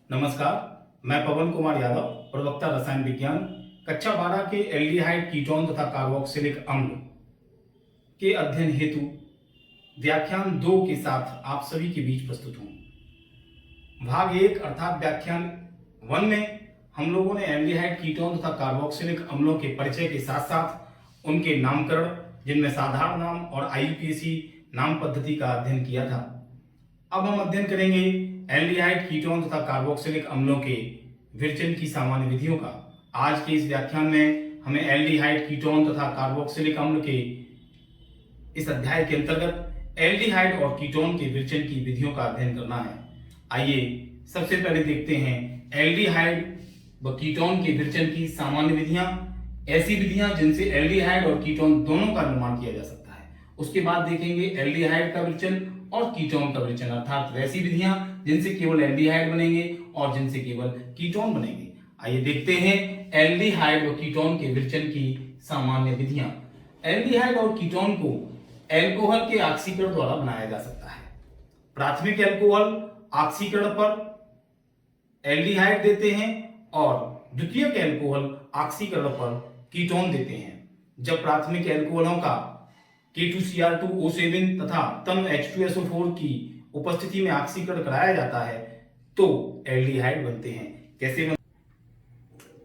नमस्कार, मैं पवन कुमार यादव, प्रवक्ता रसायन विज्ञान, कक्षा 12 के एल्डिहाइड कीटोन तथा कार्बोक्सिलिक अम्ल के अध्ययन हेतु व्याख्यान 2 के साथ आप सभी के बीच प्रस्तुत हूँ। भाग 1 अर्थात व्याख्यान 1 में हम लोगों ने एल्डिहाइड कीटोन तथा कार्बोक्सिलिक अम्लों के परिचय के साथ साथ उनके नामकरण, जिनमें साधारण नाम और आईयूपीएसी नाम पद्धति का अध्ययन किया था। अब हम अध्ययन करेंगे एल्डिहाइड कीटोन तथा कार्बोक्सिलिक अम्लों के विरचन की सामान्य विधियों का। आज के इस व्याख्यान में हमें एल्डिहाइड कीटोन तथा कार्बोक्सिलिक अम्ल के इस अध्याय के अंतर्गत एल्डिहाइड और कीटोन के विरचन की विधियों का अध्ययन करना है। आइए सबसे पहले देखते हैं एल्डिहाइड व कीटोन के विरचन की सामान्य विधियां, ऐसी विधियां जिनसे एल्डिहाइड और कीटोन दोनों का निर्माण किया जा सकता है। उसके बाद देखेंगे एल्डिहाइड का विरचन और कीटोन का विरचन, अर्थात वैसी विधियां जिनसे केवल एल्डिहाइड बनेंगे और जिनसे केवल कीटोन बनेंगे। आइए देखते हैं एल्डिहाइड व कीटोन के विरचन की सामान्य विधियां। एल्डिहाइड और कीटोन को एल्कोहल के ऑक्सीकरण द्वारा बनाया जा सकता है। प्राथमिक एल्कोहल ऑक्सीकरण पर एल्डिहाइड देते हैं और द्वितीयक एल्कोहल ऑक्सीकरण पर कीटोन देते हैं। जब प्राथमिक एल्कोहलों का K2Cr2O7 तथा तन H2SO4 की उपस्थिति में ऑक्सीकरण कराया जाता है तो एल्डिहाइड बनते हैं। कैसे बनते?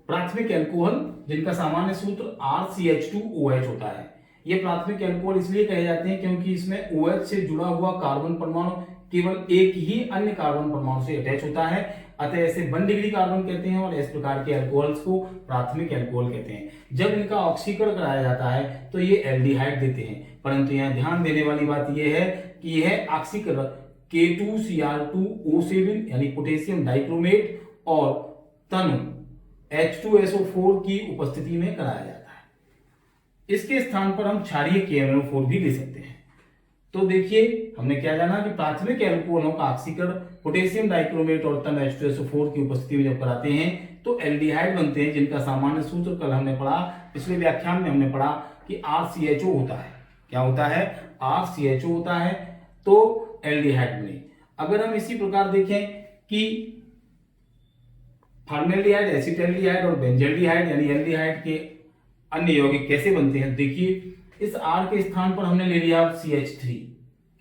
प्राथमिक एल्कोहल जिनका सामान्य सूत्र RCH2OH होता है। ये प्राथमिक एल्कोहल इसलिए कहे जाते हैं क्योंकि इसमें OH से जुड़ा हुआ कार्बन परमाणु केवल एक ही अन्य कार्बन परमाणु से अटैच होता है, अतः ऐसे 1 डिग्री कार्बन कहते हैं और इस प्रकार के एल्कोहल्स को प्राथमिक एल्कोहल कहते हैं। जब इनका ऑक्सीकरण कराया जाता है तो ये एल्डिहाइड देते हैं, परंतु यहाँ ध्यान देने वाली बात यह है कि यह ऑक्सीकरण K2Cr2O7 यानी पोटेशियम डाइक्रोमेट और तनु H2SO4 की उपस्थिति में कराया जाता है। इसके स्थान पर हम क्षारीय KMnO4 भी ले सकते हैं। तो देखिए हमने क्या जाना कि प्राथमिक एल्कोहलों का ऑक्सीकरण पोटेशियम डाइक्रोमेट और तन H2SO4 की उपस्थिति में जब कराते हैं तो एल्डिहाइड बनते हैं, जिनका सामान्य सूत्र कल हमने पढ़ा, पिछले व्याख्यान में हमने पढ़ा कि RCHO होता है। क्या होता है? RCHO होता है, तो एल्डिहाइड बने। अगर हम इसी प्रकार देखें कि फॉर्मेल्डिहाइड, एसिटाल्डिहाइड और बेंजल्डिहाइड यानी एल्डिहाइड के अन्य यौगिक कैसे बनते हैं, देखिए इस R के स्थान पर हमने ले लिया CH3।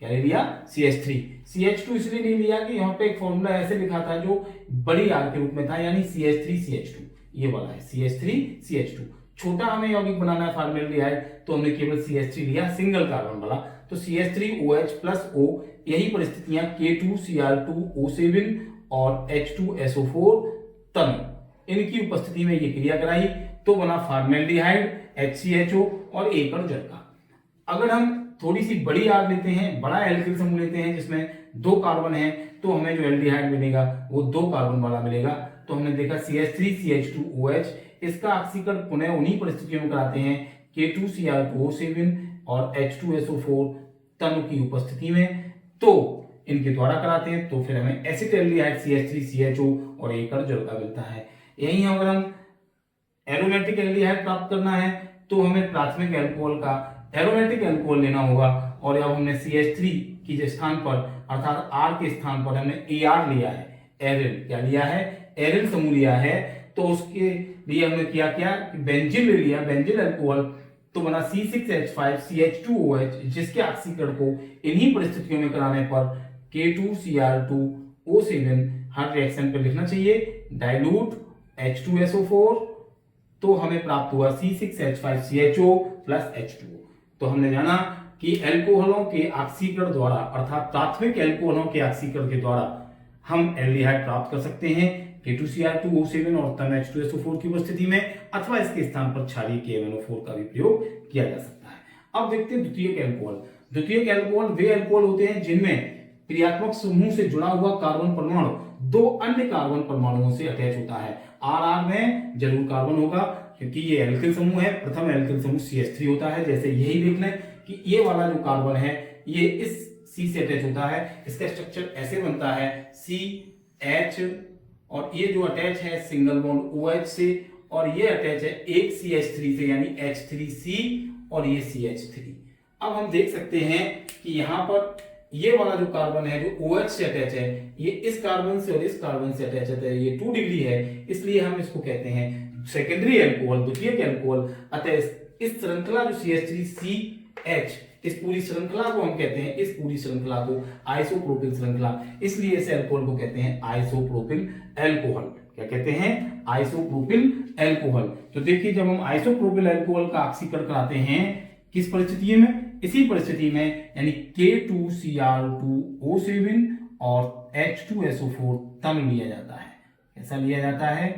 क्या ले लिया? CH3। CH2 इसलिए नहीं लिया कि यहाँ पे एक फॉर्मूला ऐसे लिखा था जो बड़ी R के रूप में था, यानी CH3CH2, ये वाला है CH3CH2। छोटा हमें यौगिक बनाना है फॉर्मेल्डिहाइड, तो हमने केवल CH3 लिया, सिंगल कार्बन वाला, तो CH3OH प्लस O। यही परिस्थितियां K2Cr2O7 और H2SO4 तन, इनकी उपस्थिति में ये क्रिया कराई तो बना फॉर्मेल्डिहाइड HCHO और एक और जल का। अगर हम थोड़ी सी बड़ी आग लेते हैं, बड़ा एल्किल समूह लेते हैं जिसमें 2 कार्बन है, तो हमें जो एल्डिहाइड मिलेगा वो 2 कार्बन वाला मिलेगा। तो हमने देखा CH3CH2OH, इसका ऑक्सीकरण पुनः उन्हीं परिस्थितियों में कराते हैं K2Cr2O7 और H2SO4 तनु की उपस्थिति में, तो इनके द्वारा कराते हैं, तो फिर हमें एसिटाल्डिहाइड CH3CHO और एक और जल का मिलता है। यही अगर हम एरोमेटिक एल्डिहाइड प्राप्त करना है तो हमें प्राथमिक एल्कोहल का एरोमेटिक एल्कोहल लेना होगा, और अब हमने CH3 की स्थान पर अर्थात R के स्थान पर हमने AR लिया है, एरिल। क्या लिया है? एरिल समूह लिया है। तो उसके लिए हमने क्या किया कि बेंजीन ले लिया, बेंजीन एल्कोहल, तो बना C6H5CH2OH, जिसके ऑक्सीकरण को इन्हीं परिस्थितियों में कराने पर K2Cr2O7 हर रिएक्शन पर लिखना चाहिए डाइल्यूट H2SO4, तो हमें प्राप्त हुआ C6H5CHO प्लस H2O। तो हमने जाना कि एल्कोहलों के ऑक्सीकरण द्वारा अर्थात प्राथमिक एल्कोहलों के ऑक्सीकरण के द्वारा हम एल्डिहाइड प्राप्त कर सकते हैं K2Cr2O7 और तन H2SO4 की उपस्थिति में, अथवा इसके स्थान पर क्षारीय KMnO4 का भी प्रयोग किया जा सकता है। अब देखते हैं द्वितीयक एल्कोहल। द्वितीयक एल्कोहल वे एल्कोहल होते हैं जिनमें क्रियात्मक समूह से जुड़ा हुआ कार्बन परमाणु 2 अन्य कार्बन परमाणुओं से अटैच होता है। RR में जरूर कार्बन होगा क्योंकि ये एल्किल समूह है। प्रथम एल्किल समूह CH3 होता है, जैसे यही देख लें कि ये वाला जो कार्बन है ये इस C से अटैच होता है। इसका स्ट्रक्चर ऐसे बनता है CH, और ये जो अटैच है सिंगल बॉन्ड OH से, और ये अटैच है एक CH3 से यानी H3C, और ये CH3। अब हम देख सकते हैं कि यहाँ पर ये वाला जो कार्बन है जो OH से अटैच है, ये इस कार्बन से और इस कार्बन से अटैच है, ये 2 डिग्री है, इसलिए हम इसको कहते हैं सेकेंडरी एल्कोहल, द्वितीयक एल्कोहल। अतः इस श्रृंखला जो CH3CH, इस पूरी श्रृंखला को हम कहते हैं, इस पूरी श्रृंखला को आइसोप्रोपिल श्रृंखला, इसलिए इस एल्कोहल को कहते हैं आइसोप्रोपिल एल्कोहल। क्या कहते हैं? Isopropyl alcohol. तो देखिए, जब हम आइसोप्रोपिल एल्कोहल का ऑक्सीकरण कराते हैं किस परिस्थिति में? इसी परिस्थिति में, यानी K2Cr2O7 और H2SO4 तन लिया जाता है। कैसा लिया जाता है?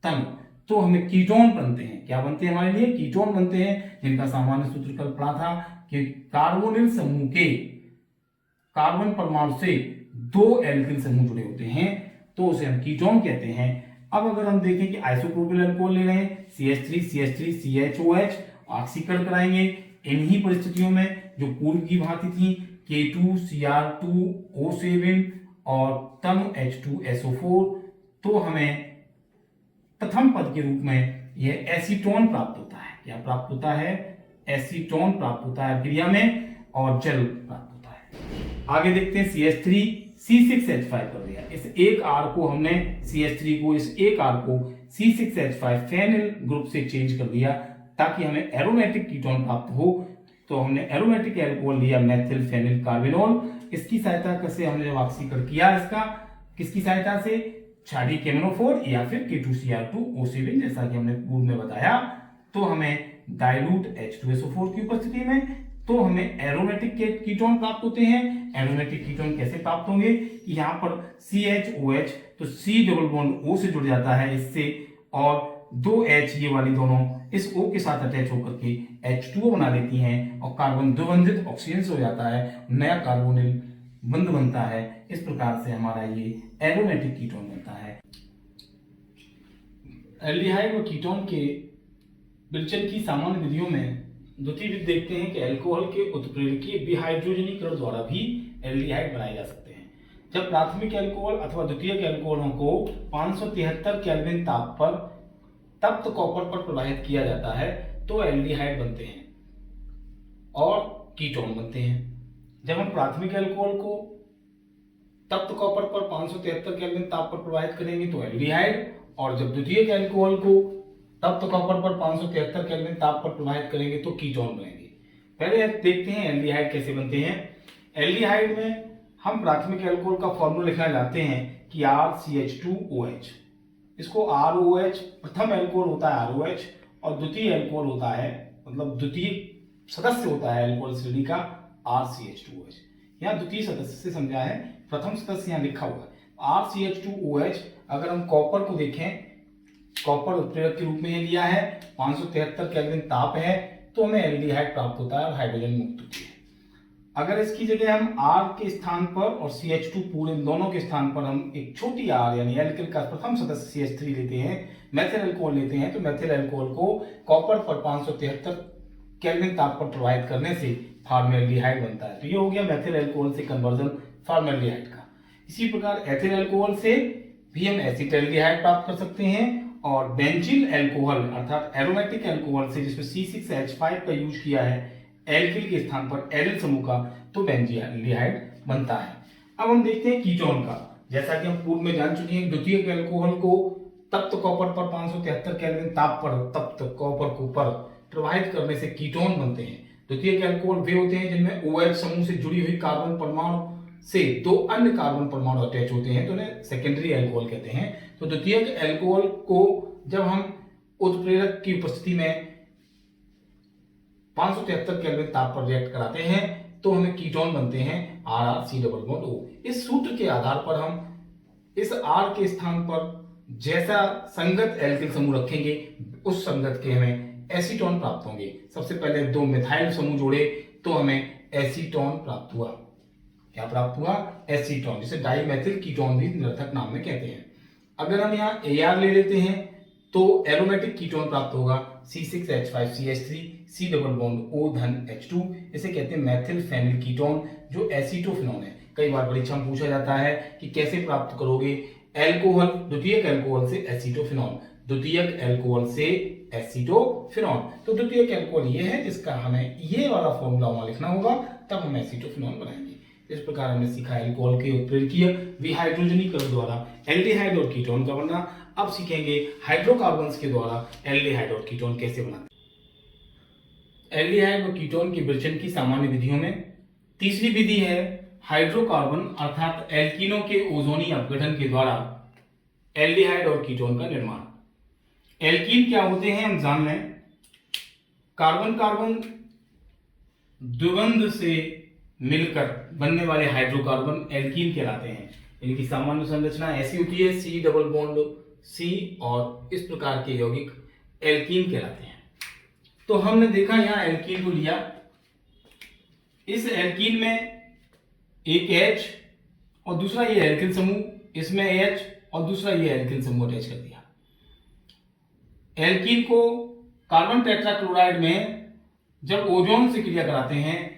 तन। तो हमें कीटोन बनते हैं। क्या बनते हैं? हमारे लिए कीटोन बनते हैं, जिनका सामान्य सूत्र कल पढ़ा था कि कार्बोनिल समूह के कार्बन परमाणु से 2 एल्किल समूह जुड़े होते हैं, तो उसे हम कीटोन कहते हैं। अब अगर हम देखें कि आइसोप्रोपिल अल्कोहल ले रहे हैं, CH3CH3CHOH, ऑक्सीकरण कराएंगे इन्हीं परिस्थितियों में जो पूर्व की भांति थी, K2Cr2O7 और तनु H2SO4, तो हमें प्रथम पद के रूप में यह एसीटोन प्राप्त होता है। क्या प्राप्त होता है? एसीटोन प्राप्त होता है क्रिया में, और जल प्राप्त होता है। आगे देखते हैं CH3C6H5 कर दिया। इस एक R को हमने CH3 को, इस एक R को C6H5 फेनिल ग्रुप से चेंज कर दिया ताकि हमें एरोमेटिक कीटोन प्राप्त हो। तो हमने एरोमेटिक एल्कोहल लिया मेथिल फेनिल कार्बिनोल। इसकी सहायता से हमने जब ऑक्सीकरण किया, इसका किसकी सहायता से? क्षारीय केमनोफोर या फिर K2Cr2O7, जैसा कि हमने पूर्व में बताया। तो हमें डाइल्यूट H2SO4 की उपस्थिति में तो हमें एरोमेटिक कीटोन प्राप्त होते हैं। एरोमेटिक कीटोन कैसे प्राप्त होंगे? यहाँ पर CHOH, तो C डबल बॉन्ड O से जुड़ जाता है इससे, और 2 H ये वाली दोनों इस O के साथ अटैच होकर के H2O बना लेती हैं, और कार्बन द्विबंधित ऑक्सीजन से हो जाता है, नया कार्बोनिल बंध बनता है। इस प्रकार से हमारा ये एरोमेटिक कीटोन बनता है। एल्डिहाइड और कीटोन के विरचन की सामान्य विधियों में द्वितीय विधि देखते हैं कि अल्कोहल के उत्प्रेरकीय विहाइड्रोजनीकरण द्वारा भी एल्डिहाइड बनाए जा सकते हैं। जब प्राथमिक अल्कोहल अथवा द्वितीयक अल्कोहलों को 573 केल्विन ताप पर तप्त कॉपर पर प्रवाहित किया जाता है तो एल्डिहाइड बनते हैं और कीटोन बनते हैं। जब हम प्राथमिक अल्कोहल को तप्त कॉपर पर 573 केल्विन ताप पर प्रवाहित करेंगे तो एल्डिहाइड, और जब द्वितीयक अल्कोहल को तप्त कॉपर पर 573 केल्विन ताप पर प्रवाहित करेंगे तो कीटोन बनेंगे। पहले देखते हैं एल्डिहाइड कैसे बनते हैं। एल्डिहाइड में हम प्राथमिक अल्कोहल का फॉर्मूला लिखना चाहते हैं कि RCH2OH, इसको ROH, प्रथम अल्कोहल होता है ROH, और द्वितीय अल्कोहल होता है, मतलब द्वितीय सदस्य होता है अल्कोहल श्रेणी का RCH2OH। यहाँ द्वितीय सदस्य से समझा है, प्रथम सदस्य यहाँ लिखा हुआ है RCH2OH। अगर हम कॉपर को देखें, कॉपर उत्प्रेरक के रूप में ये लिया है, 573 केल्विन ताप है, तो हमें एल्डिहाइड प्राप्त होता है और हाइड्रोजन मुक्त होती है। अगर इसकी जगह हम R के स्थान पर और CH2 पूरे दोनों के स्थान पर हम एक छोटी R यानी एल्किल का प्रथम सदस्य CH3 लेते हैं, मेथिल अल्कोहल लेते हैं, तो मेथिल अल्कोहल को कॉपर पर 573 केल्विन ताप पर प्रवाहित करने से फॉर्मेल्डिहाइड बनता है। तो ये हो गया मेथिल अल्कोहल से कन्वर्जन फॉर्मेल्डिहाइड का। इसी प्रकार एथिल अल्कोहल से भी हम एसिटाल्डिहाइड प्राप्त कर सकते हैं, और बेंजील अल्कोहल अर्थात एरोमेटिक अल्कोहल से, जिसमें C6H5 का यूज किया है एल्किल के स्थान पर एरिल समूह का, तो बेंजील्डिहाइड बनता है। अब हम देखते हैं कीटोन का। जैसा कि हम पूर्व में जान चुके हैं, द्वितीयक अल्कोहल को तप्त कॉपर पर 573 केल्विन ताप पर तप्त कॉपर को पर प्रवाहित करने से कीटोन बनते हैं। द्वितीयक अल्कोहल वे होते हैं जिनमें OH समूह से जुड़ी हुई कार्बन परमाणु से 2 अन्य कार्बन परमाणु अटैच होते हैं, तो उन्हें सेकेंडरी अल्कोहल कहते हैं। तो द्वितीयक अल्कोहल को जब हम उत्प्रेरक की उपस्थिति में 573 केल्विन ताप पर रिएक्ट कराते हैं तो हमें कीटोन बनते हैं RRC+O। इस सूत्र के आधार पर हम इस R के स्थान पर जैसा संगत एल्किल समूह रखेंगे उस संगत के हमें एसीटोन प्राप्त होंगे। सबसे पहले 2 मिथाइल समूह जोड़े तो हमें एसीटोन प्राप्त हुआ। क्या प्राप्त हुआ? एसीटोन, जिसे डाइमेथिल कीटोन भी निरर्थक नाम में कहते हैं। अगर हम यहाँ AR ले लेते हैं तो एरोमेटिक कीटोन प्राप्त होगा C6H5CH3 C double bond O धन H2, इसे कहते हैं मेथिल फेनिल कीटोन जो एसीटोफिनोन है। कई बार परीक्षा में पूछा जाता है कि कैसे प्राप्त करोगे अल्कोहल, द्वितीयक अल्कोहल से एसीटोफिनोन, द्वितीयक अल्कोहल से एसीटोफिनोन। तो द्वितीयक अल्कोहल ये है जिसका हमें ये वाला फॉर्मूला वहां लिखना होगा, तब हम एसीटोफिनोन बनाएंगे। इस प्रकार हमने सीखा एल्कोहल के उत्प्रेरकीय विहाइड्रोजनीकरण द्वारा एल्डिहाइड और कीटोन का बनना। अब सीखेंगे हाइड्रोकार्बन्स के द्वारा एल्डिहाइड और कीटोन कैसे बनाते हैं। एल्डिहाइड और कीटोन के विरचन की सामान्य विधियों में तीसरी विधि है हाइड्रोकार्बन अर्थात एल्कीनों के ओजोनी अपघटन के द्वारा एल्डिहाइड और कीटोन का निर्माण। एल्कीन क्या होते हैं हम जान लें। कार्बन कार्बन द्विबंध से मिलकर बनने वाले हाइड्रोकार्बन एल्कीन कहलाते हैं। इनकी सामान्य संरचना ऐसी होती है C डबल बॉन्ड C और इस प्रकार के यौगिक एल्कीन कहलाते हैं। तो हमने देखा यहां एल्कीन को लिया, इस एल्कीन में एक H और दूसरा ये एल्किल समूह, इसमें H और दूसरा ये एल्किल समूह अटैच कर दिया। एल्कीन को कार्बन टेट्राक्लोराइड में जब ओजोन से क्रिया कराते हैं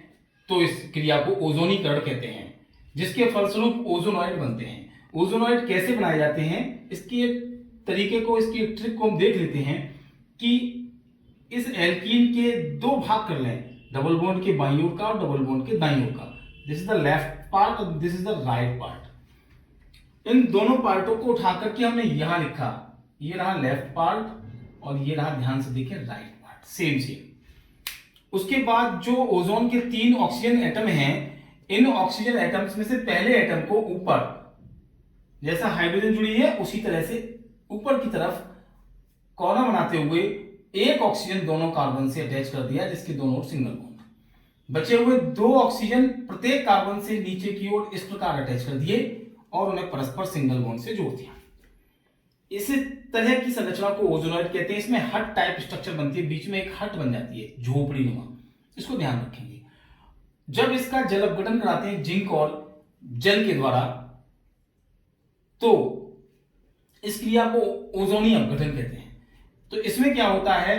तो इस क्रिया को ओजोनीकरण कहते हैं, जिसके फलस्वरूप ओजोनॉइड बनते हैं। ओजोनॉइड कैसे बनाए जाते हैं, इसकी एक तरीके को, इसकी एक ट्रिक को हम देख लेते हैं कि इस एल्कीन के दो भाग कर लें, डबल बॉन्ड के बाईं ओर का और डबल बॉन्ड के दाईं ओर का। This is the left part और this is the right part. इन दोनों पार्टों को उठा करके हमने यहां लिखा, ये रहा लेफ्ट पार्ट और ये रहा, ध्यान से देखिए, राइट पार्ट, सेम सेम। उसके बाद जो ओजोन के 3 ऑक्सीजन एटम हैं, इन ऑक्सीजन एटम्स में से पहले एटम को ऊपर, जैसा हाइड्रोजन जुड़ी है उसी तरह से ऊपर की तरफ कोना बनाते हुए एक ऑक्सीजन दोनों कार्बन से अटैच कर दिया, जिसके दोनों ओर सिंगल बॉन्ड। बचे हुए 2 ऑक्सीजन प्रत्येक कार्बन से नीचे की ओर इस प्रकार अटैच कर दिए और उन्हें परस्पर सिंगल बॉन्ड से जोड़ दिया। इस तरह की संरचना को ओजोनॉइड कहते हैं। इसमें हट टाइप स्ट्रक्चर बनती है, बीच में एक हट बन जाती है, झोपड़ी नुमा। इसको ध्यान रखेंगे। जब इसका जल अपघटन कराते हैं जिंक और जल के द्वारा, तो इस क्रिया को ओजोनी अपघटन कहते हैं। तो इसमें क्या होता है,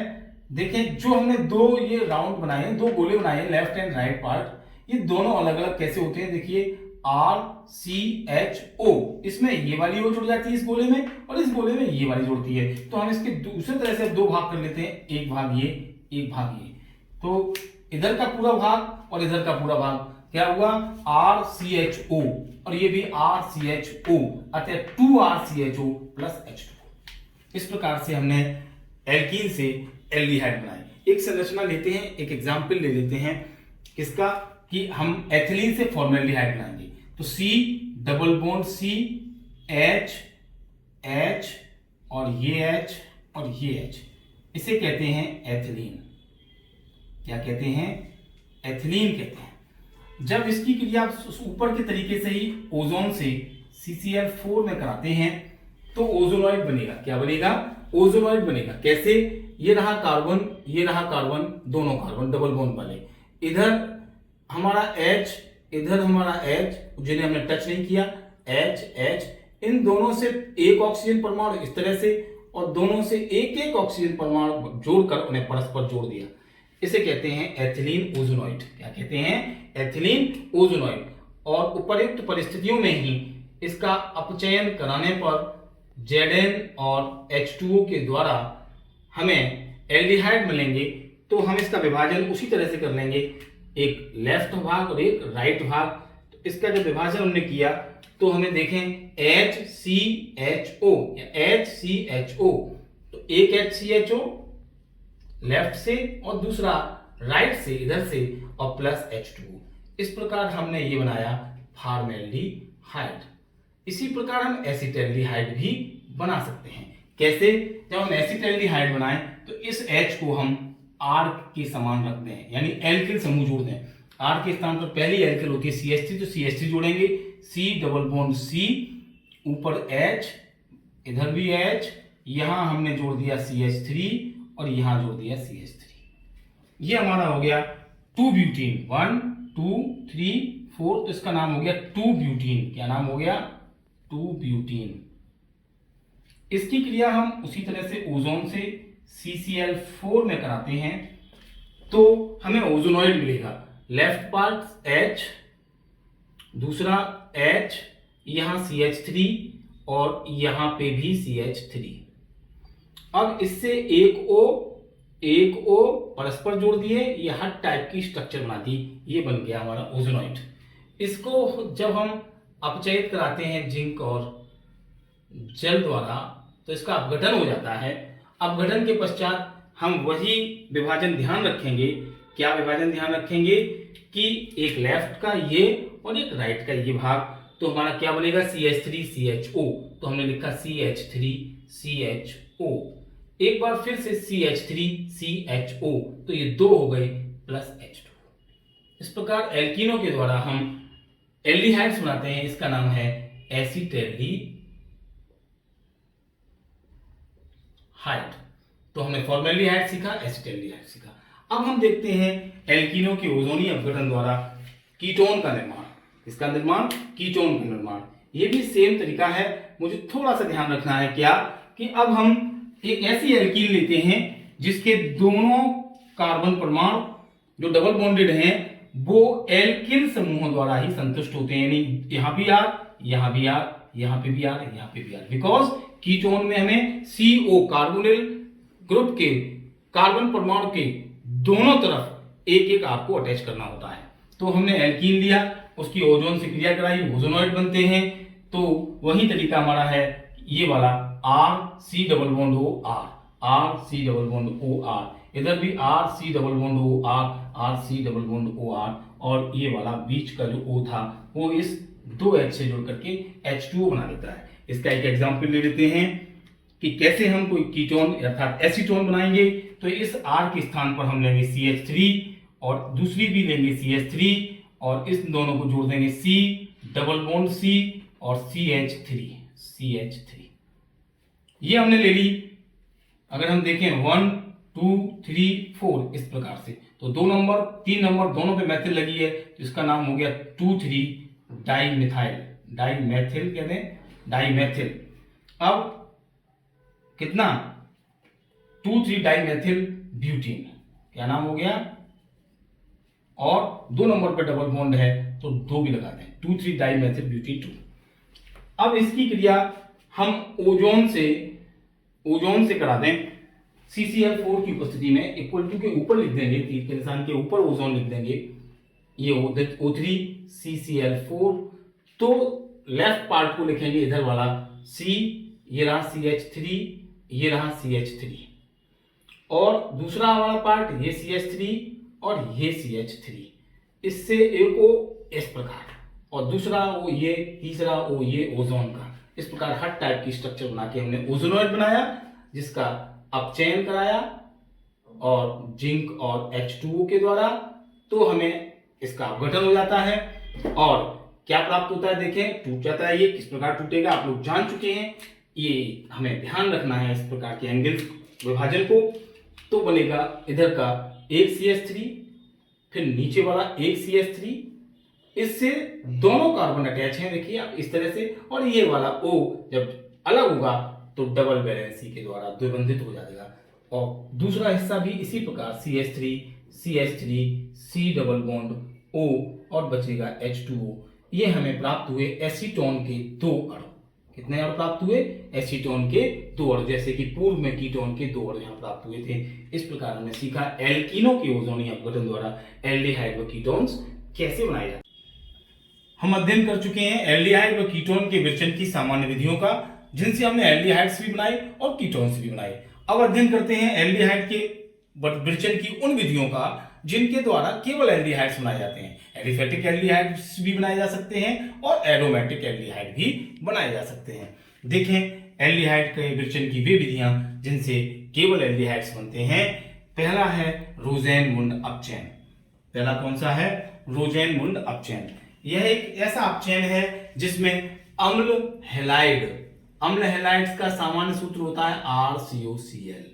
देखें, जो हमने 2 ये राउंड बनाए, 2 गोले बनाए, लेफ्ट एंड राइट पार्ट, ये दोनों अलग अलग कैसे होते हैं, देखिए RCHO, इसमें ये वाली ओर जुड़ जाती है इस गोले में और इस गोले में ये वाली जुड़ती है। तो हम इसके दूसरे तरह से 2 भाग कर लेते हैं, एक भाग ये, एक भाग ये। तो इधर का पूरा भाग और इधर का पूरा भाग क्या हुआ, RCHO, और ये भी RCHO, अतः 2RCHO प्लस H2। इस प्रकार से हमने एल्कीन से एल्डिहाइड बनाए। एक संरचना लेते हैं, एक एग्जाम्पल ले लेते हैं किसका, कि हम एथिलीन से फॉर्मेल्डिहाइड बनाएंगे। तो C double bond C, H H और ये H और ये H, इसे कहते हैं एथिलीन। क्या कहते हैं, एथिलीन कहते हैं। जब इसकी क्रिया ऊपर के तरीके से ही ओजोन से CCl4 में कराते हैं तो ओजोनॉइड बनेगा। क्या बनेगा, ओजोनॉइड बनेगा। कैसे, ये रहा कार्बन, ये रहा कार्बन, दोनों कार्बन डबल बॉन्ड वाले, इधर हमारा H, इधर हमारा H, जिन्हें हमने टच नहीं किया, H H, इन दोनों से एक ऑक्सीजन परमाणु इस तरह से और दोनों से एक एक ऑक्सीजन परमाणु जोड़कर उन्हें परस्पर जोड़ दिया। इसे कहते हैं एथिलीन ओजोनॉइड। क्या कहते हैं, एथिलीन ओजोनॉइड। और उपयुक्त परिस्थितियों में ही इसका अपचयन कराने पर Zn और H2O के द्वारा हमें एल्डिहाइड मिलेंगे। तो हम इसका विभाजन उसी तरह से कर लेंगे, एक लेफ्ट भाग और एक राइट भाग। तो इसका जब विभाजन हमने किया तो हमें देखें HCHO या HCHO, तो एक HCHO लेफ्ट से और दूसरा राइट से, इधर से, और प्लस H2O। इस प्रकार हमने ये बनाया फॉर्मेल्डिहाइड। इसी प्रकार हम एसिटैल्डिहाइड भी बना सकते हैं। कैसे, जब हम एसिटैल्डिहाइड बनाएं तो इस H को हम R के समान रख दें, यानी एल्किल समूह जोड़ दें। R के स्थान पर पहली एल्किल होती है CH3, तो CH3 जोड़ेंगे, C डबल बॉन्ड C, ऊपर H, इधर भी H, यहां हमने जोड़ दिया CH3 और यहां जोड़ दिया CH3। ये हमारा हो गया 2-ब्यूटीन। 1 2 3 4, तो इसका नाम हो गया 2-ब्यूटीन। क्या नाम हो गया, 2-ब्यूटीन। इसकी क्रिया हम उसी तरह से ओजोन से CCl4 में कराते हैं तो हमें ओजोनॉइड मिलेगा। लेफ्ट पार्ट H, दूसरा H, यहां CH3 और यहां पे भी CH3। अब इससे एक O परस्पर जोड़ दिए, ये हट टाइप की स्ट्रक्चर बना दी, ये बन गया हमारा ओजोनॉइड। इसको जब हम अपचयित कराते हैं जिंक और जल द्वारा तो इसका अपघटन हो जाता है। अपघटन के पश्चात हम वही विभाजन ध्यान रखेंगे। क्या विभाजन ध्यान रखेंगे कि एक लेफ्ट का ये और एक राइट का ये भाग, तो हमारा क्या बनेगा CH3CHO। तो हमने लिखा CH3CHO। एक बार फिर से CH3CHO, तो ये दो हो गए प्लस H2। इस प्रकार एल्कीनों के द्वारा हम एल्डिहाइड्स बनाते हैं। इसका नाम है एसीटैल्डिहाइड। तो हमने फॉर्मेल्डिहाइड सीखा, एसीटैल्डिहाइड सीखा। अब हम देखते हैं एल्कीनों के ओजोनी अपघटन द्वारा कीटोन का निर्माण। इसका निर्माण, कीटोन का निर्माण, ये भी सेम तरीका है। मुझे थोड़ा सा ध्यान रखना है क्या कि अब हम एक ऐसी एल्कीन लेते हैं जिसके दोनों कार्बन परमाणु जो डबल बॉन्डेड हैं वो एल्किल समूहों द्वारा ही संतुष्ट होते हैं। यानी यहां भी आर, यहां भी आर, यहां पे भी आर, यहां पे भी आर। बिकॉज कीटोन में हमें CO कार्बोनिल ग्रुप के कार्बन परमाणु के दोनों तरफ एक एक आर को अटैच करना होता है। तो हमने एल्कीन लिया, उसकी ओजोन से क्रिया कराई, ओजोनॉइड बनते हैं। तो वही तरीका हमारा है ये वाला RC double bond OR, RC double bond OR। इधर भी RC double bond OR, RC double bond OR। और ये वाला बीच का जो O था वो इस 2H से जुड़ करके H2O बना देता है। इसका एक एग्जाम्पल ले लेते हैं कि कैसे हम कोई कीटोन अर्थात एसीटोन बनाएंगे। तो इस R के स्थान पर हम लेंगे CH3 और दूसरी भी लेंगे CH3 और इस दोनों को जोड़ देंगे C डबल बॉन्ड C और CH3। ये हमने ले ली। अगर हम देखें 1 2 3 4 इस प्रकार से, तो 2 नंबर 3 नंबर दोनों पे मैथिल लगी है, तो इसका नाम हो गया 2,3 डाइमेथाइल। डाइमेथिल कहते हैं, डाइमेथिल। अब कितना 2,3 डाइमेथिल ब्यूटीन, क्या नाम हो गया। और 2 नंबर पे डबल बॉन्ड है तो 2 भी लगा दें, 2,3 डाइमेथिल ब्यूटीन 2। अब इसकी क्रिया हम ओजोन से करा दें। CCl4 की उपस्थिति में इक्वल टू के ऊपर लिख देंगे, तीर के निशान के ऊपर ओजोन लिख देंगे, ये O3 CCl4। तो लेफ्ट पार्ट को लिखेंगे इधर वाला C, ये रहा CH3, ये रहा CH3। और दूसरा वाला पार्ट ये CH3 और ये CH3। इससे एक O इस प्रकार और दूसरा O ये, तीसरा O ये ओजोन का। इस प्रकार हर टाइप की स्ट्रक्चर बना के हमने ओजोनॉइड बनाया जिसका अपचयन कराया और जिंक और H2O के द्वारा। तो हमें इसका अपघटन हो जाता है और क्या प्राप्त होता है देखें, टूट जाता है। ये किस प्रकार टूटेगा आप लोग जान चुके हैं। ये हमें ध्यान रखना है इस प्रकार के एंगल विभाजन को। तो बनेगा इधर का एक CH3, फिर नीचे वाला एक CH3, इससे दोनों कार्बन अटैच हैं देखिए आप इस तरह से। और ये वाला O जब अलग होगा तो डबल वैलेंसी के द्वारा द्विबंधित हो जाएगा। और दूसरा हिस्सा भी इसी प्रकार CH3 C double bond O और बचेगा H2O। ये हमें प्राप्त हुए एसीटोन के 2 अणु। कितने अणु प्राप्त हुए? एसीटोन के 2 अणु, जैसे कि पूर्व में कीटोन के 2 अणु यहाँ प्राप्त हुए थे। इस प्रकार हमने सीखा एल्कीनों के ओजोनी अपघटन द्वारा एल्डिहाइड व कीटोन्स कैसे बनाए जाते। हम अध्ययन कर चुके हैं एल्डिहाइड व कीटोन के विरचन की सामान्य विधियों का, जिनसे हमने एल्डिहाइड्स भी बनाए और कीटोन्स भी बनाए। अब अध्ययन करते हैं एल्डिहाइड के विरचन की उन विधियों का जिनके द्वारा केवल एल्डिहाइड्स बनाए जाते हैं। एलिफेटिक एल्डिहाइड्स भी बनाए जा सकते हैं और एरोमेटिक एल्डिहाइड भी बनाए जा सकते हैं। देखें एल्डिहाइड के विरचन की वे विधियां जिनसे केवल एल्डिहाइड्स बनते हैं। पहला है रोजेनमुंड अपचयन। पहला कौन सा है? रोजेनमुंड अपचयन। यह एक ऐसा अपचयन है जिसमें अम्ल हैलाइड्स का सामान्य सूत्र होता है RCOCl।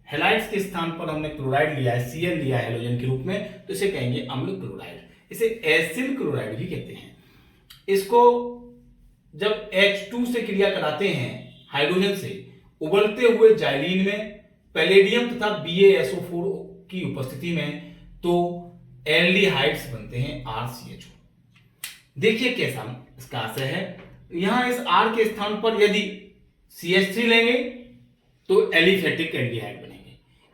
हैलाइड्स के स्थान पर हमने क्लोराइड लिया है, Cl लिया है हैलोजन के रूप में, तो इसे कहेंगे अम्ल क्लोराइड। इसे एसिल क्लोराइड भी कहते हैं। इसको जब H2 से क्रिया कराते हैं हाइड्रोजन से, उबलते हुए जाइलीन में पैलेडियम तथा BaSO4 की उपस्थिति में, तो एल्डिहाइड्स बनते हैं RCHO। देखिए कैसा इसका आशय है। यहां इस R के स्थान पर यदि CH3 लेंगे तो एलिफेटिक एल्डिहाइड बनेंगे।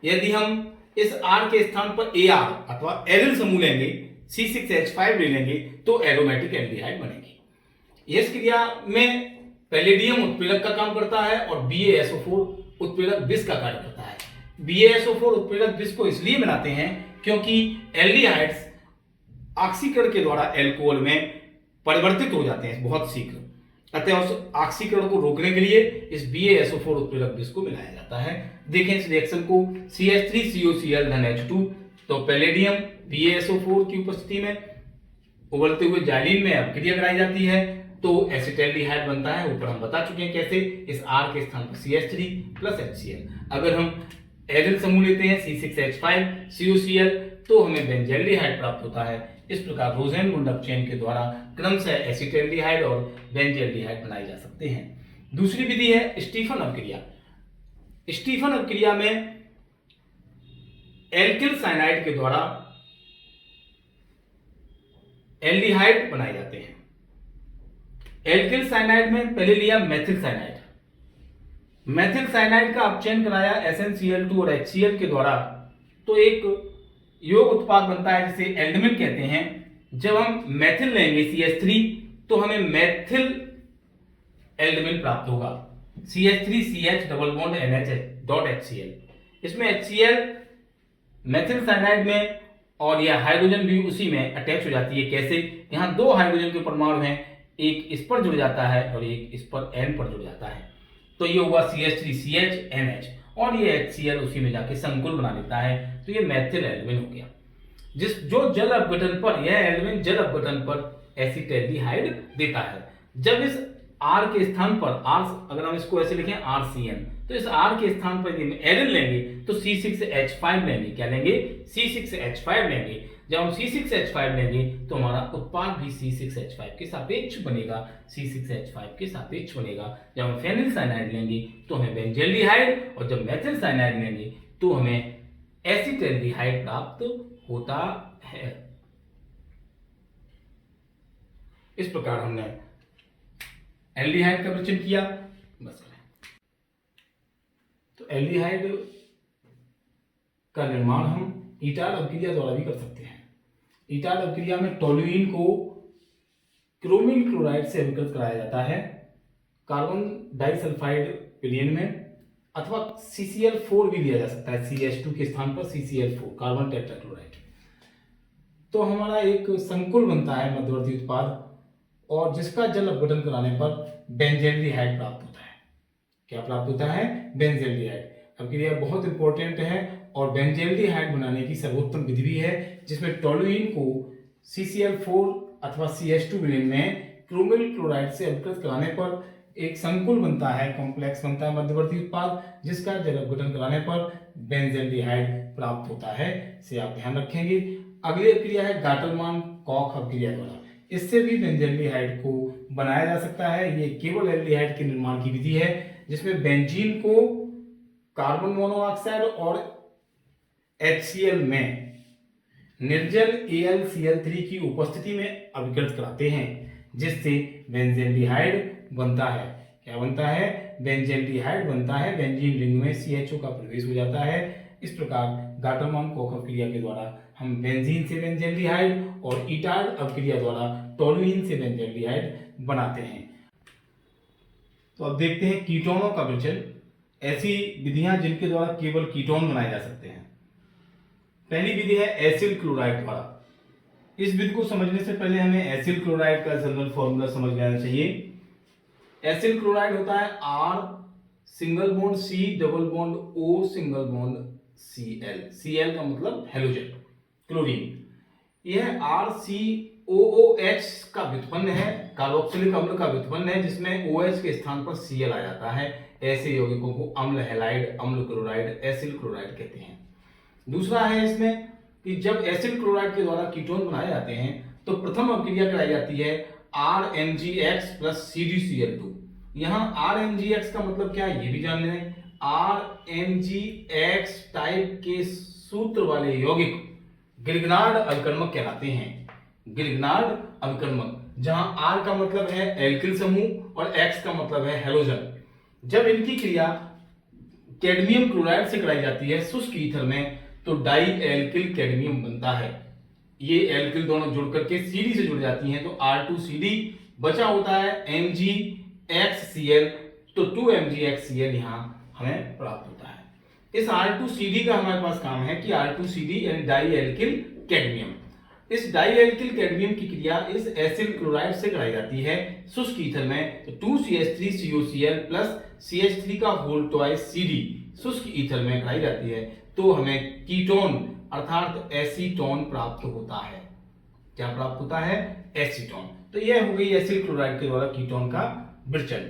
यदि हम इस R के स्थान पर AR अथवा एरिल समूह लेंगे C6H5 ले लेंगे तो एरोमेटिक एल्डिहाइड बनेगी। इस क्रिया में पैलेडियम उत्प्रेरक का काम करता है और BaSO4 उत्प्रेरक विष का कार्य करता है। BaSO4 उत्प्रेरक विष को इसलिए बनाते हैं क्योंकि एल्डिहाइड्स ऑक्सीकरण के द्वारा एल्कोहल में परिवर्तित हो जाते हैं बहुत शीघ्र, अतः उस ऑक्सीकरण को रोकने के लिए इस BaSO4 उत्प्रेरक विष को मिलाया जाता है। देखें इस रिएक्शन को, CH3COCl H2, तो पैलेडियम BaSO4 की उपस्थिति में उबलते हुए जाइलिन में अपक्रिया कराई जाती है तो एसिटैल्डिहाइड बनता है। ऊपर हम बता चुके हैं कैसे, इस R के स्थान पर CH3 प्लस HCl। अगर हम एल्डिल समूह लेते हैं C6H5 COCl तो हमें बेंजल्डिहाइड प्राप्त होता है। इस प्रकार रोसेन-गुंडप चेन के द्वारा क्रमशः एसिटैल्डिहाइड और बेंजल्डिहाइड बनाए जा सकते हैं। दूसरी विधि है स्टीफन अपक्रिया। स्टीफन अपक्रिया में एल्किल साइनाइड के द्वारा एल्डिहाइड बनाए जाते हैं। एल्किल साइनाइड में पहले लिया मेथिल साइनाइड। मेथिल साइनाइड का अपचयन कराया SnCl2 और HCl के द्वारा तो एक योग उत्पाद बनता है जिसे एल्डमिन कहते हैं। जब हम मेथिल लेंगे CH3 तो हमें मेथिल एल्डमिन प्राप्त होगा, CH3CH डबल बॉन्ड NH.HCl। इसमें HCl मेथिल साइनाइड में और यह हाइड्रोजन भी उसी में अटैच हो जाती है। कैसे, यहाँ दो हाइड्रोजन के परमाणु हैं, एक इस पर जुड़ जाता है और एक इस पर N पर जुड़ जाता है, तो ये हुआ CH3CH NH और ये HCl उसी में जाके संकुल बना लेता है, तो ये मेथिल एल्डमिन हो गया। जो जल अपघटन पर, यह एल्डमिन जल अपघटन पर एसिटैल्डिहाइड देता है। जब इस R के स्थान पर R, अगर हम इसको ऐसे लिखें RCN, तो इस R के स्थान पर यदि एल्डिल लेंगे तो C6H5 लेंगे। क्या लेंगे? C6H5 लेंगे। जब हम C6H5 लेंगे तो हमारा उत्पाद भी C6H5 के सापेक्ष बनेगा, C6H5 के सापेक्ष बनेगा। जब हम फेनिल साइनाइड लेंगे तो हमें बेंजल्डिहाइड और जब मेथिल साइनाइड लेंगे तो हमें एसिटैल्डिहाइड प्राप्त होता है। इस प्रकार हमने एल्डिहाइड का परिचय किया। बस करें तो एल्डिहाइड का निर्माण हम ईटाल अपक्रिया द्वारा भी कर सकते हैं। ईटाल अपक्रिया में टोल्यूइन को क्रोमिल क्लोराइड से अभिकृत कराया जाता है कार्बन डाइसल्फाइड पिलीन में, अथवा CCl4 भी दिया जा सकता है, CH2 के स्थान पर CCl4 कार्बन टेट्राक्लोराइड। तो हमारा एक संकुल बनता है मध्यवर्ती उत्पाद और जिसका जल अपघटन कराने पर बेंजल्डिहाइड प्राप्त होता है। क्या प्राप्त होता है? बेंजल्डिहाइड। अपक्रिया बहुत इंपॉर्टेंट है और बेंजल्डिहाइड बनाने की सर्वोत्तम विधि भी है, जिसमें टोल्यूइन को CCl4 अथवा CH2 विलीन में क्रोमिल क्लोराइड से अभिकृत कराने पर एक संकुल बनता है, कॉम्प्लेक्स बनता है मध्यवर्ती उत्पाद, जिसका जल अपघटन कराने पर बेंजल्डिहाइड प्राप्त होता है। इसे आप ध्यान रखेंगे। अगली अपक्रिया है गाटरमान कॉक अपक्रिया द्वारा। इससे भी बेंजल्डिहाइड को बनाया जा सकता है। ये केवल एल्डिहाइड के निर्माण की विधि है, जिसमें बेंजीन को कार्बन मोनोऑक्साइड और HCl में निर्जल AlCl3 की उपस्थिति में अभिकृत कराते हैं, जिससे बेंजल्डिहाइड बनता है। क्या बनता है? बेंजल्डिहाइड बनता है। बेंजीन रिंग में CHO का प्रवेश हो जाता है। इस प्रकार गाटरमान कॉक अपक्रिया के द्वारा हम बेंजीन से बेंजल्डिहाइड और ईटाल अपक्रिया द्वारा टोल्यूइन से बेंजल्डिहाइड बनाते हैं। तो अब देखते हैं कीटोनों का परिचय। ऐसी विधियां जिनके द्वारा केवल कीटोन बनाए जा सकते हैं। पहली विधि है एसिल क्लोराइड द्वारा। इस विधि को समझने से पहले हमें एसिल क्लोराइड का जनरल फॉर्मूला समझ लेना चाहिए। एसिल क्लोराइड होता है R single bond C double bond O single bond Cl। Cl का मतलब हेलोजन, क्लोरीन। यह RCOOH का व्युत्पन्न है, कार्बोक्सिलिक अम्ल का व्युत्पन्न है, जिसमें OH के स्थान पर Cl आ जाता है। ऐसे यौगिकों को अम्ल हैलाइड, अम्ल क्लोराइड, एसिल क्लोराइड कहते हैं। दूसरा है इसमें कि जब एसिल क्लोराइड के द्वारा कीटोन बनाए जाते हैं तो प्रथम अपक्रिया कराई जाती है RMgX प्लस CdCl2। यहाँ RMgX का मतलब क्या है ये भी जान लें। RMgX टाइप के सूत्र वाले यौगिक गिलगनार्ड अभिकर्मक कहलाते हैं। गिलगनार्ड अभिकर्मक, जहां R का मतलब है एल्किल समूह और X का मतलब है हेलोजन। जब इनकी क्रिया कैडमियम क्लोराइड से कराई जाती है शुष्क ईथर में तो डाई एल्किल कैडमियम बनता है। ये एल्किल दोनों जुड़ करके CD से जुड़ जाती हैं, तो R2CD बचा होता है MgXCl, तो 2MgXCl यहाँ हमें प्राप्त होता है। इस R2CD का हमारे पास काम है कि R2CD यानी डाई एल्किल कैडमियम, इस डाई एल्किल कैडमियम की क्रिया इस एसिल क्लोराइड से कराई जाती है शुष्क ईथर में, तो 2CH3COCl प्लस CH3 का होल ट्वाइस CD शुष्क ईथर में कराई जाती है, तो हमें कीटोन अर्थात एसीटोन प्राप्त होता है। क्या प्राप्त होता है? एसीटोन। तो यह हो गई एसिल क्लोराइड के द्वारा कीटोन का विरचन।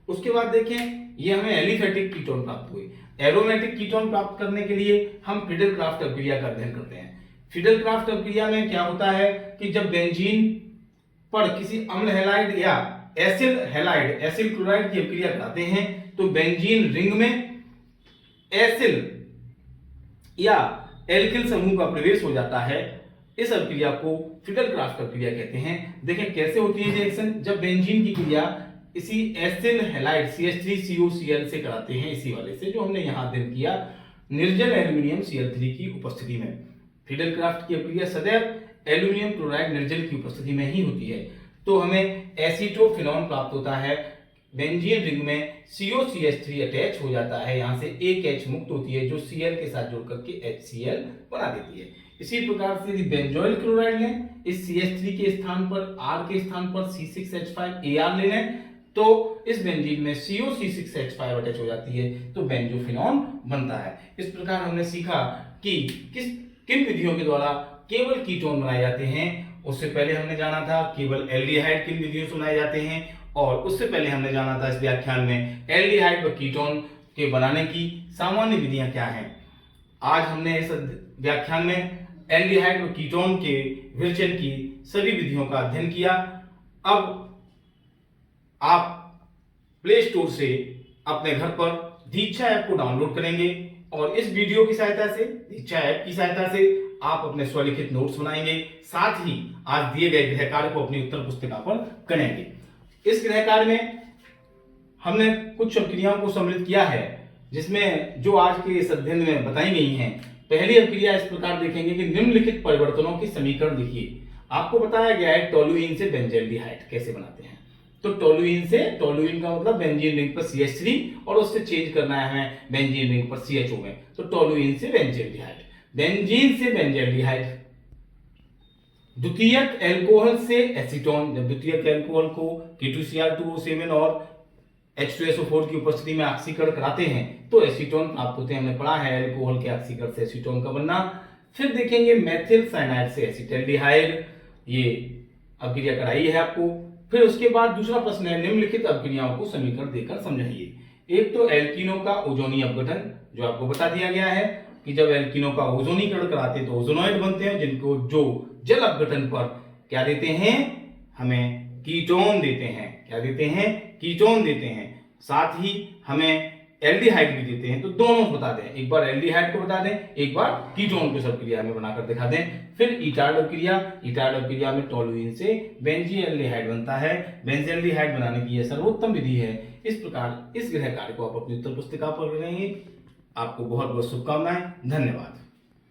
उसके बाद देखें, ये हमें एलिफेटिक कीटोन प्राप्त हुई। एरोमेटिक कीटोन प्राप्त करने के लिए हम फिडेलक्राफ्ट अभिक्रिया का अध्ययन करते हैं। फिडेलक्राफ्ट अभिक्रिया में क्या होता है कि जब बेंजीन पर किसी अम्ल हैलाइड या एसिल हैलाइड एसिल क्लोराइड की अभिक्रिया कराते हैं, तो बेंजीन रिंग में एसिल या एल्किल समूह का प्रवेश हो जाता है। इस अभिक्रिया को फिडेलक्राफ्ट अभिक्रिया कहते हैं। देखें कैसे होती है रिएक्शन, जब बेंजीन की क्रिया इसी एसिल हैलाइड CH3COCl से कराते हैं, इसी वाले से जो हमने यहां अध्ययन किया, निर्जल एल्यूमिनियम Cl3 की उपस्थिति में। फिडेलक्राफ्ट की अभिक्रिया सदैव एल्यूमिनियम क्लोराइड निर्जल की उपस्थिति में ही होती है, तो हमें एसीटोफिनॉन प्राप्त होता है। बेंजीन रिंग में COCH3 अटैच हो जाता है, यहां से एक H मुक्त होती है जो Cl के साथ जुड़ करके HCl बना देती है। इसी प्रकार से यदि बेंजोइल क्लोराइड लें, इस CH3 के स्थान पर R के स्थान पर C6H5Ar ले लें, तो इस बेंजीन में COC6H5 अटैच हो जाती है, तो बेंजोफिनॉन बनता है। इस प्रकार हमने सीखा कि किन विधियों के द्वारा केवल कीटोन बनाए जाते हैं। उससे पहले हमने जाना था केवल एल्डिहाइड किन विधियों से बनाए जाते हैं, और उससे पहले हमने जाना था इस व्याख्यान में एल्डिहाइड व कीटोन के बनाने की सामान्य विधियां क्या हैं। आज हमने इस व्याख्यान में एल्डिहाइड व कीटोन के विरचन की सभी विधियों का अध्ययन किया। अब आप प्ले स्टोर से अपने घर पर दीक्षा ऐप को डाउनलोड करेंगे और इस वीडियो की सहायता से, दीक्षा ऐप की सहायता से आप अपने स्वलिखित नोट्स बनाएंगे, साथ ही आज दिए गए गृह कार्य को अपनी उत्तर पुस्तिका पर करेंगे। इस गृह कार्य में हमने कुछ अभिक्रियाओं को सम्मिलित किया है, जिसमें जो आज के इस अध्ययन में बताई गई हैं। पहली अभिक्रिया इस प्रकार देखेंगे कि निम्नलिखित परिवर्तनों की समीकरण लिखिए। आपको बताया गया है टोलुइन से बेंजल्डिहाइड कैसे बनाते हैं, तो टोलुइन का मतलब बेंजीन रिंग पर CH3 और उससे चेंज करना है हमें बेंजीन रिंग पर CHO में, तो टोलुइन से बेंजल्डिहाइड। बेंजीन से बेंजल्डिहाइड, द्वितीयक एल्कोहल से एसीटोन। जब द्वितीयक एल्कोहल को K2Cr2O7 और H2SO4 की उपस्थिति में ऑक्सीकरण कराते हैं तो एसीटोन प्राप्त होते हैं। हमने पढ़ा है एल्कोहल के ऑक्सीकरण से एसीटोन का बनना। फिर देखेंगे मेथिल साइनाइड से एसिटल्डिहाइड, ये अभिक्रिया कराई है आपको। फिर उसके बाद दूसरा प्रश्न है निम्नलिखित अभिक्रियाओं को समीकरण देकर समझाइए। एक तो एल्कीनों का ओजोनी अपघटन, जो आपको बता दिया गया है कि जब एल्कीनों का ओजोनीकरण कराते हैं तो ओजोनॉइड बनते हैं, जिनको जो जल अपघटन पर क्या देते हैं, हमें कीटोन देते हैं। क्या देते हैं? कीटोन देते हैं। साथ ही हमें एल्डिहाइड भी देते हैं। तो दोनों बता दें, एक बार एल्डिहाइड को बता दें, एक बार कीटोन को सब क्रिया में बनाकर दिखा दें। फिर इटार्ड अभिक्रिया में टोलुइन से बेंजीएल्डिहाइड बनता है। बेंजीएल्डिहाइड बनाने की यह सर्वोत्तम विधि है। इस प्रकार इस गृह कार्य को आप अपनी उत्तर पुस्तिका पर करेंगे। आपको बहुत बहुत शुभकामनाएं। धन्यवाद।